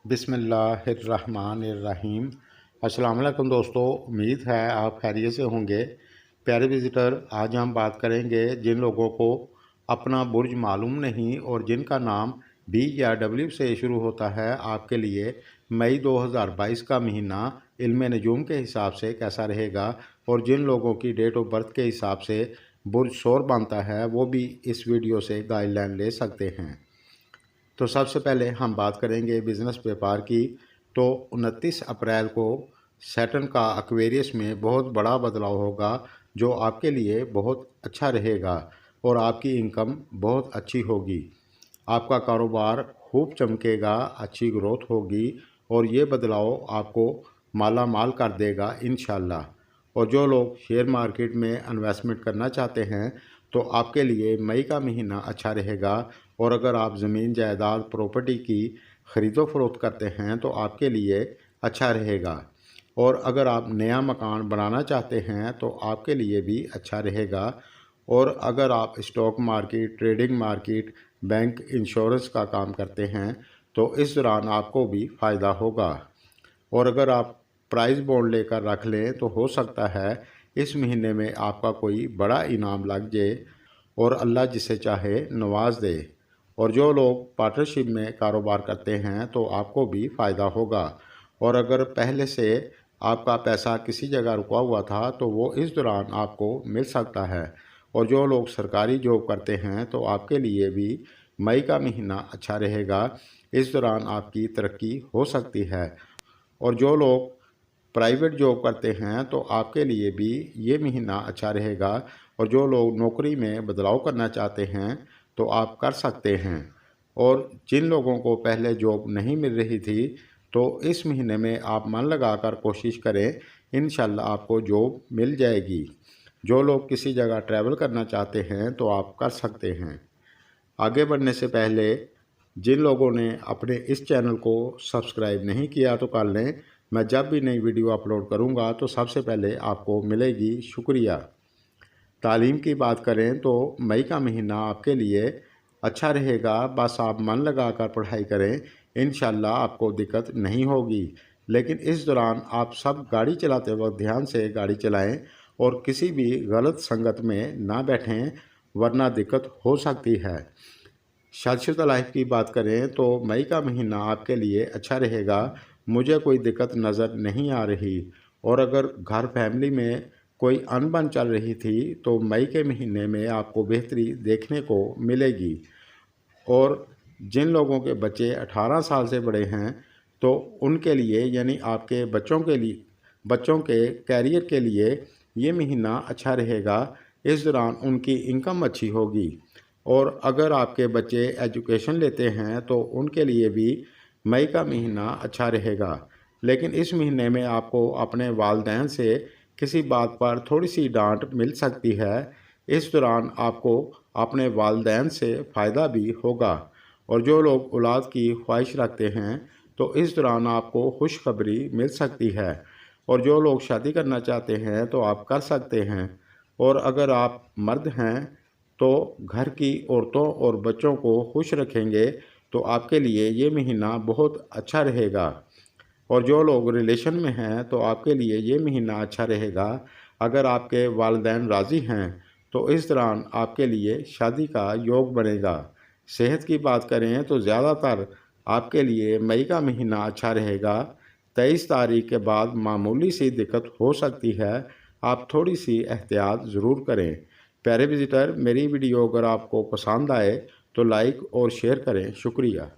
बिस्मिल्लाहिर्रहमानिर्रहीम। अस्सलाम वालेकुम दोस्तों, उम्मीद है आप खैरियत से होंगे। प्यारे विज़िटर, आज हम बात करेंगे जिन लोगों को अपना बुर्ज मालूम नहीं और जिनका नाम बी या डब्ल्यू से शुरू होता है, आपके लिए मई 2022 का महीना इल्म नजूम के हिसाब से कैसा रहेगा और जिन लोगों की डेट ऑफ बर्थ के हिसाब से बुर्ज शोर बनता है वो भी इस वीडियो से गाइडलाइन ले सकते हैं। तो सबसे पहले हम बात करेंगे बिज़नेस व्यापार की। तो 29 अप्रैल को सैटर्न का एक्वेरियस में बहुत बड़ा बदलाव होगा जो आपके लिए बहुत अच्छा रहेगा और आपकी इनकम बहुत अच्छी होगी। आपका कारोबार खूब चमकेगा, अच्छी ग्रोथ होगी और ये बदलाव आपको माला माल कर देगा इंशाल्लाह। और जो लोग शेयर मार्केट में इन्वेस्टमेंट करना चाहते हैं तो आपके लिए मई का महीना अच्छा रहेगा। और अगर आप ज़मीन जायदाद प्रॉपर्टी की ख़रीदो फरोख्त करते हैं तो आपके लिए अच्छा रहेगा। और अगर आप नया मकान बनाना चाहते हैं तो आपके लिए भी अच्छा रहेगा। और अगर आप stock market, trading market, bank, insurance का काम करते हैं तो इस दौरान आपको भी फ़ायदा होगा। और अगर आप प्राइज़ बॉन्ड लेकर रख लें तो हो सकता है इस महीने में आपका कोई बड़ा इनाम लग जाए और अल्लाह जिसे चाहे नवाज दे। और जो लोग पार्टनरशिप में कारोबार करते हैं तो आपको भी फ़ायदा होगा। और अगर पहले से आपका पैसा किसी जगह रुका हुआ था तो वो इस दौरान आपको मिल सकता है। और जो लोग सरकारी जॉब करते हैं तो आपके लिए भी मई का महीना अच्छा रहेगा। इस दौरान आपकी तरक्की हो सकती है। और जो लोग प्राइवेट जॉब करते हैं तो आपके लिए भी ये महीना अच्छा रहेगा। और जो लोग नौकरी में बदलाव करना चाहते हैं तो आप कर सकते हैं। और जिन लोगों को पहले जॉब नहीं मिल रही थी तो इस महीने में आप मन लगाकर कोशिश करें, इंशाल्लाह आपको जॉब मिल जाएगी। जो लोग किसी जगह ट्रैवल करना चाहते हैं तो आप कर सकते हैं। आगे बढ़ने से पहले जिन लोगों ने अपने इस चैनल को सब्सक्राइब नहीं किया तो कर लें। मैं जब भी नई वीडियो अपलोड करूंगा तो सबसे पहले आपको मिलेगी। शुक्रिया। तालीम की बात करें तो मई का महीना आपके लिए अच्छा रहेगा। बस आप मन लगाकर पढ़ाई करें, इंशाल्लाह आपको दिक्कत नहीं होगी। लेकिन इस दौरान आप सब गाड़ी चलाते वक्त ध्यान से गाड़ी चलाएं और किसी भी गलत संगत में ना बैठें वरना दिक्कत हो सकती है। शादीशुदा लाइफ की बात करें तो मई का महीना आपके लिए अच्छा रहेगा। मुझे कोई दिक्कत नज़र नहीं आ रही। और अगर घर फैमिली में कोई अनबन चल रही थी तो मई के महीने में आपको बेहतरी देखने को मिलेगी। और जिन लोगों के बच्चे 18 साल से बड़े हैं तो उनके लिए यानी आपके बच्चों के कैरियर के लिए ये महीना अच्छा रहेगा। इस दौरान उनकी इनकम अच्छी होगी। और अगर आपके बच्चे एजुकेशन लेते हैं तो उनके लिए भी मई का महीना अच्छा रहेगा। लेकिन इस महीने में आपको अपने वालिदैन से किसी बात पर थोड़ी सी डांट मिल सकती है। इस दौरान आपको अपने वालिदैन से फ़ायदा भी होगा। और जो लोग औलाद की ख्वाहिश रखते हैं तो इस दौरान आपको खुशखबरी मिल सकती है। और जो लोग शादी करना चाहते हैं तो आप कर सकते हैं। और अगर आप मर्द हैं तो घर की औरतों और बच्चों को खुश रखेंगे तो आपके लिए ये महीना बहुत अच्छा रहेगा। और जो लोग रिलेशन में हैं तो आपके लिए ये महीना अच्छा रहेगा। अगर आपके वालिदैन राज़ी हैं तो इस दौरान आपके लिए शादी का योग बनेगा। सेहत की बात करें तो ज़्यादातर आपके लिए मई का महीना अच्छा रहेगा। 23 तारीख के बाद मामूली सी दिक्कत हो सकती है, आप थोड़ी सी एहतियात ज़रूर करें। प्यारे विज़िटर, मेरी वीडियो अगर आपको पसंद आए तो लाइक और शेयर करें। शुक्रिया।